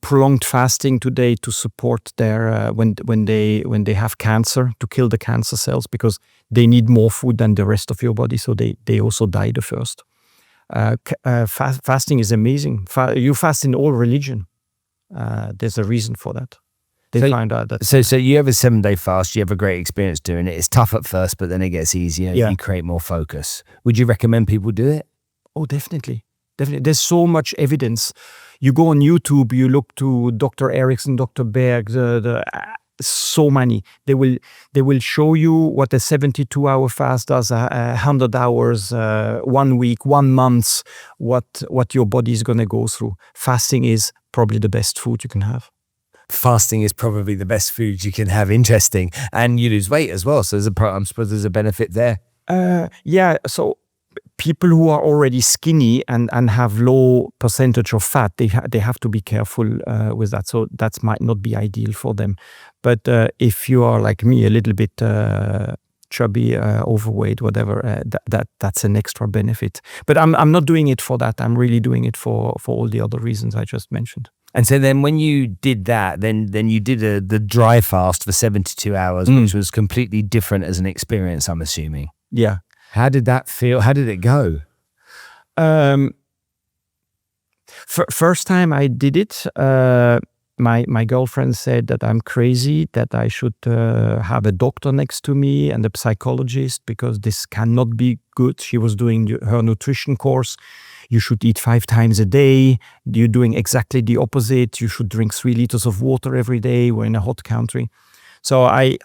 prolonged fasting today to support their when they have cancer, to kill the cancer cells, because they need more food than the rest of your body, so they also die the first. Fasting is amazing. You fast in all religion. There's a reason for that. They find out that. So you have a 7-day fast. You have a great experience doing it. It's tough at first, but then it gets easier. Yeah. You create more focus. Would you recommend people do it? Oh, definitely. There's so much evidence. You go on YouTube, you look to Dr. Erickson, Dr. Berg, so many. They will show you what a 72-hour fast does, 100 hours, 1 week, 1 month, what your body is going to go through. Fasting is probably the best food you can have. Fasting is probably the best food you can have. Interesting. And you lose weight as well. So I suppose there's a benefit there. Yeah. So people who are already skinny and have low percentage of fat, they have to be careful with that. So that might not be ideal for them. But if you are like me, a little bit chubby, overweight, whatever, that's an extra benefit. But I'm not doing it for that. I'm really doing it for all the other reasons I just mentioned. And so then when you did that, then you did the dry fast for 72 hours, which was completely different as an experience, I'm assuming. Yeah. How did that feel? How did it go? First time I did it, my girlfriend said that I'm crazy, that I should have a doctor next to me and a psychologist, because this cannot be good. She was doing her nutrition course. You should eat 5 times a day. You're doing exactly the opposite. You should drink 3 liters of water every day. We're in a hot country. So I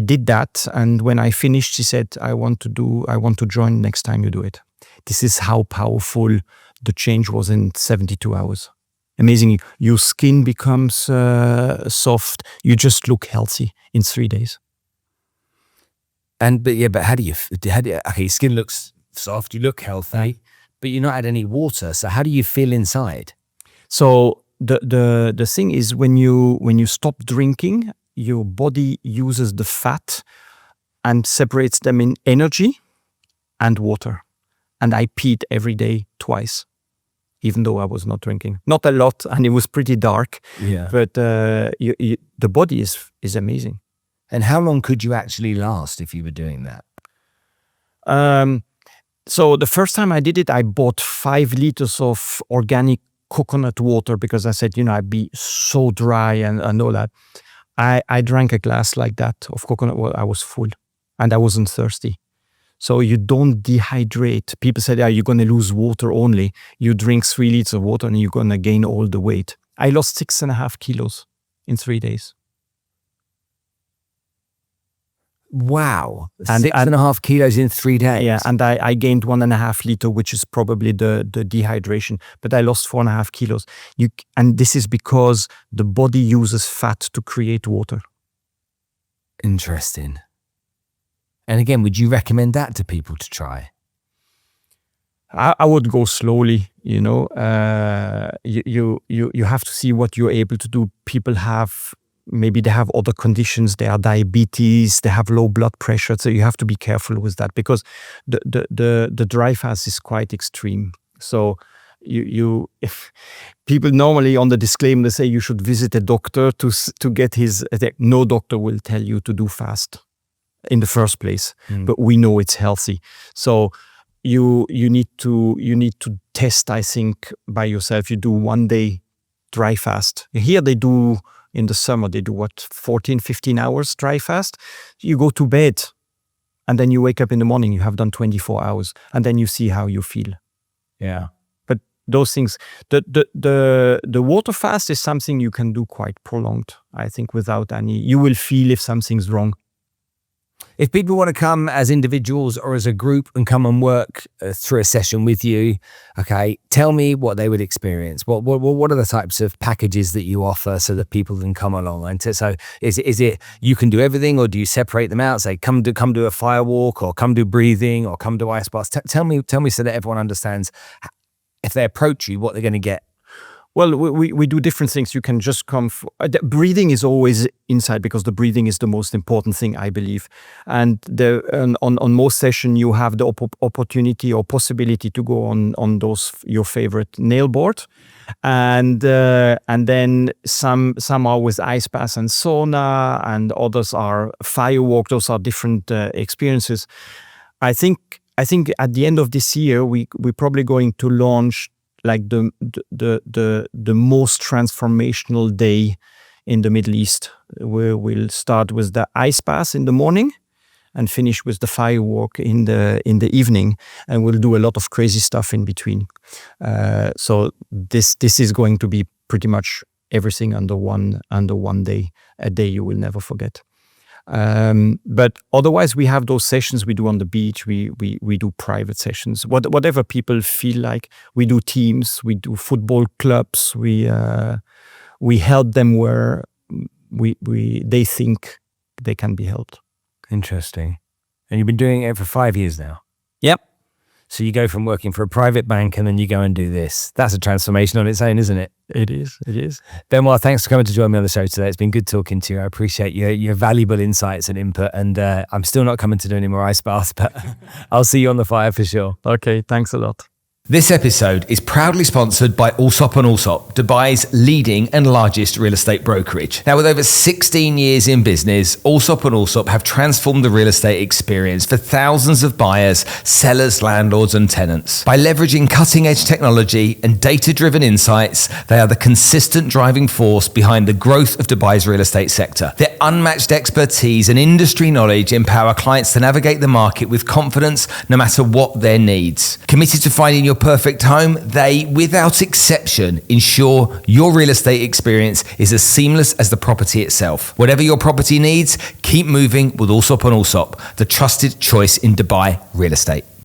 did that, and when I finished, she said, I want to join next time you do it. This is how powerful the change was in 72 hours. Amazing. Your skin becomes soft. You just look healthy in 3 days. But how do you okay, your skin looks soft, you look healthy, but you're not had any water. So how do you feel inside? So the thing is, when you stop drinking, your body uses the fat and separates them in energy and water. And I peed every day twice, even though I was not drinking. Not a lot, and it was pretty dark. Yeah. But the body is amazing. And how long could you actually last if you were doing that? So the first time I did it, I bought 5 liters of organic coconut water, because I said, I'd be so dry and all that. I drank a glass like that of coconut water. I was full and I wasn't thirsty. So you don't dehydrate. People said, you're going to lose water only. You drink 3 liters of water and you're going to gain all the weight. I lost 6.5 kilos in 3 days. Wow. 6.5 kilos in 3 days. Yeah, and I gained 1.5 liter, which is probably the dehydration, but I lost 4.5 kilos. And this is because the body uses fat to create water. Interesting. And again, would you recommend that to people to try? I would go slowly, You have to see what you're able to do. People have maybe they have other conditions, they are diabetes, they have low blood pressure. So you have to be careful with that because the dry fast is quite extreme. So if people normally on the disclaimer they say you should visit a doctor to get his. No doctor will tell you to do fast in the first place, but we know it's healthy. So you need to test, I think, by yourself. You do 1 day dry fast. Here they do in the summer, they do 14, 15 hours dry fast. You go to bed and then you wake up in the morning, you have done 24 hours and then you see how you feel. Yeah. But those things, the water fast is something you can do quite prolonged, I think, without you will feel if something's wrong. If people want to come as individuals or as a group and come and work through a session with you, okay, tell me what they would experience. What are the types of packages that you offer so that people can come along? And so is it you can do everything, or do you separate them out? Say come do a firewalk, or come do breathing, or come do ice baths. Tell me so that everyone understands if they approach you what they're going to get. Well, we do different things. You can just come. Breathing is always inside because the breathing is the most important thing, I believe. And on most sessions, you have the opportunity or possibility to go on those your favorite nail board, and then some are with ice baths and sauna, and others are firewalk. Those are different experiences. I think at the end of this year, we're probably going to launch like the most transformational day in the Middle East, where we'll start with the ice bath in the morning and finish with the firewalk in the evening, and we'll do a lot of crazy stuff in between. So this is going to be pretty much everything under one day, a day you will never forget. But otherwise, we have those sessions we do on the beach. We do private sessions, whatever people feel like. We do teams. We do football clubs. We help them where they think they can be helped. Interesting. And you've been doing it for 5 years now. Yep. So you go from working for a private bank and then you go and do this. That's a transformation on its own, isn't it? It is. Benoit, thanks for coming to join me on the show today. It's been good talking to you. I appreciate your valuable insights and input. And I'm still not coming to do any more ice baths, but I'll see you on the fire for sure. Okay, thanks a lot. This episode is proudly sponsored by Allsop & Allsop, Dubai's leading and largest real estate brokerage. Now, with over 16 years in business, Allsop & Allsop have transformed the real estate experience for thousands of buyers, sellers, landlords and tenants. By leveraging cutting-edge technology and data-driven insights, they are the consistent driving force behind the growth of Dubai's real estate sector. Their unmatched expertise and industry knowledge empower clients to navigate the market with confidence no matter what their needs. Committed to finding your perfect home, they, without exception, ensure your real estate experience is as seamless as the property itself. Whatever your property needs, keep moving with Allsop & Allsop, the trusted choice in Dubai real estate.